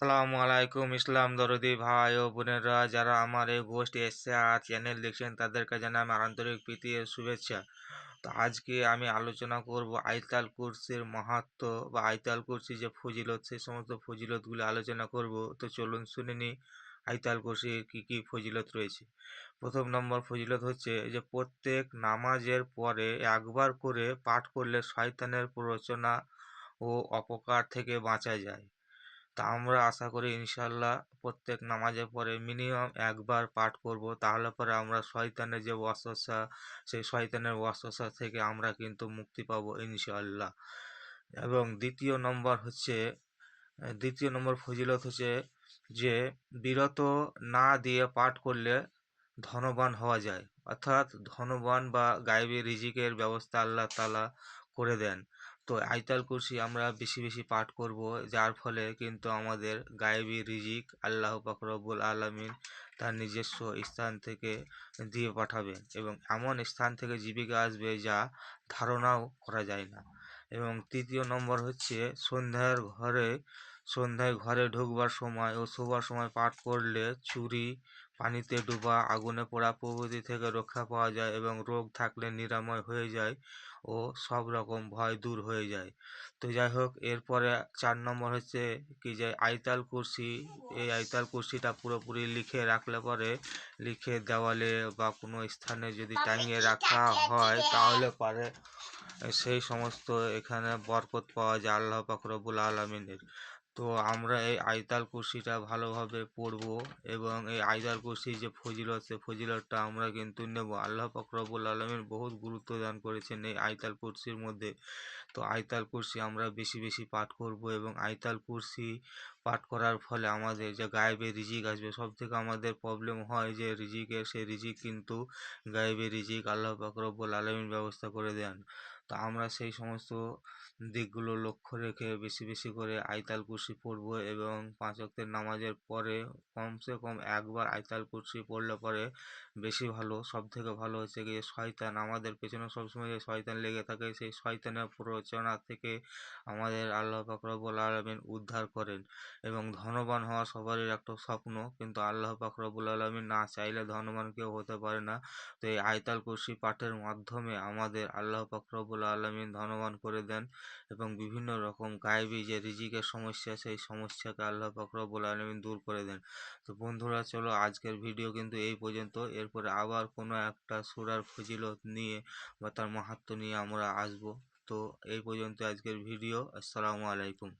আসসালামু আলাইকুম ইসলাম দরদি ভাই ও বোনেরা, যারা আমার এই গোষ্ঠী এসছে আর চ্যানেল দেখছেন তাদেরকে জানাই আমার আন্তরিক প্রীতি ও শুভেচ্ছা। তো আজকে আমি আলোচনা করব আইতাল কুরসির মাহাত্ম্য বা আইতাল কুরসি যে ফজিলত, সেই সমস্ত ফজিলতগুলো আলোচনা করব। তো চলুন শুনে নিই আইতাল কুরসির কি কি ফজিলত রয়েছে। প্রথম নম্বর ফজিলত হচ্ছে যে প্রত্যেক নামাজের পরে একবার করে পাঠ করলে শয়তানের প্ররোচনা ও অপকার থেকে বাঁচা যায়। তা আমরা আশা করি ইনশাল্লাহ প্রত্যেক নামাজের পরে মিনিমাম একবার পাঠ করব, তাহলে পরে আমরা শয়তানের যে ওয়াসওয়াসা, সেই শয়তানের ওয়াসওয়াসা থেকে আমরা কিন্তু মুক্তি পাবো ইনশাআল্লাহ। এবং দ্বিতীয় নম্বর ফজিলত হচ্ছে যে বিরত না দিয়ে পাঠ করলে ধনবান হওয়া যায়, অর্থাৎ ধনবান বা গায়েবী রিজিকের ব্যবস্থা আল্লাহ তাআলা করে দেন। তো আইতাল কুরসি আমরা বেশি বেশি পাঠ করব, যার ফলে কিন্তু আমাদের গায়েবী রিজিক আল্লাহ পাক রব্বুল আলামিন তার নিজস্ব স্থান থেকে দিয়ে পাঠাবেন, এবং এমন স্থান থেকে জীবিকা আসবে যা ধারণাও করা যায় না। এবং তৃতীয় নম্বর হচ্ছে সন্ধ্যায় ঘরে ঢুকবার সময় ও শোবার সময় পাঠ করলে চুরি, পানিতে ডোবা, আগুনে পোড়া প্রভৃতি থেকে রক্ষা পাওয়া যায়, এবং রোগ থাকলে নিরাময় হয়ে যায় ও সব রকম ভয় দূর হয়ে যায়। তো যাই হোক, এরপরে 4 নম্বর হচ্ছে কি যে আইতাল কুরসি। এই আইতাল কুরসিটা পুরোপুরি লিখে রাখলে পরে, লিখে দেওয়ালে বা কোনো স্থানে যদি টাঙিয়ে রাখা হয়, তাহলে পারে সেই সমস্ত এখানে বরকত পাওয়া যায় আল্লাহ পাক রব্বুল আলামিনের। তো আমরা এই আইতাল কুরসিটা ভালোভাবে পড়ব, এবং এই আইতাল কুরসির যে ফজিলত, সে ফজিলতটা আমরা কিন্তু নেব। আল্লাহ পাক রব্বুল আলামিন বহুত গুরুত্ব দান করেছেন এই আইতাল কুরসির মধ্যে। তো আইতাল কুরসি আমরা বেশি বেশি পাঠ করব, এবং আইতাল কুরসি পাঠ করার ফলে আমাদের যে গায়েবে রিজিক আসবে। সব থেকে আমাদের প্রবলেম হয় যে রিজিকের, সেই রিজিক কিন্তু গায়েবে রিজিক আল্লাহ পাক রব্বুল আলামিন ব্যবস্থা করে দেন। তো আমরা সেই সমস্ত দিকগুলো লক্ষ্য রেখে বেশি বেশি করে আইতাল কুরসি পড়ব, এবং 5 ওয়াক্তের নামাজের পরে কমসে কম একবার আইতাল কুরসি পড়লে পরে বেশি ভালো। সব থেকে ভালো হচ্ছে গিয়ে শয়তান আমাদের পেছনে সবসময় যে শয়তান লেগে থাকে, সেই শয়তানের প্ররোচনা থেকে আমাদের আল্লাহ পাক রব্বুল আলামিন উদ্ধার করেন। এবং ধনবান হওয়া সবারই একটা স্বপ্ন, কিন্তু আল্লাহ পাক রব্বুল আলামিন না চাইলে ধনবান কেউ হতে পারে না। তো এই আয়তাল কুরসি পাঠের মাধ্যমে আমাদের আল্লাহ পাক রব্বুল আলামিন ধনবান করে দেন, এবং বিভিন্ন রকম গায়েবী যে রিজিকের সমস্যা, সেই সমস্যাকে আল্লাহ পাক রব্বুল আলামিন দূর করে দেন। তো বন্ধুরা, চলো আজকের ভিডিও কিন্তু এই পর্যন্ত। এরপরে আবার কোনো একটা সূরার ফজিলত নিয়ে বা তার মাহাত্ম্য নিয়ে আমরা আসব। তো এই পর্যন্ত আজকের ভিডিও। আসসালামু আলাইকুম।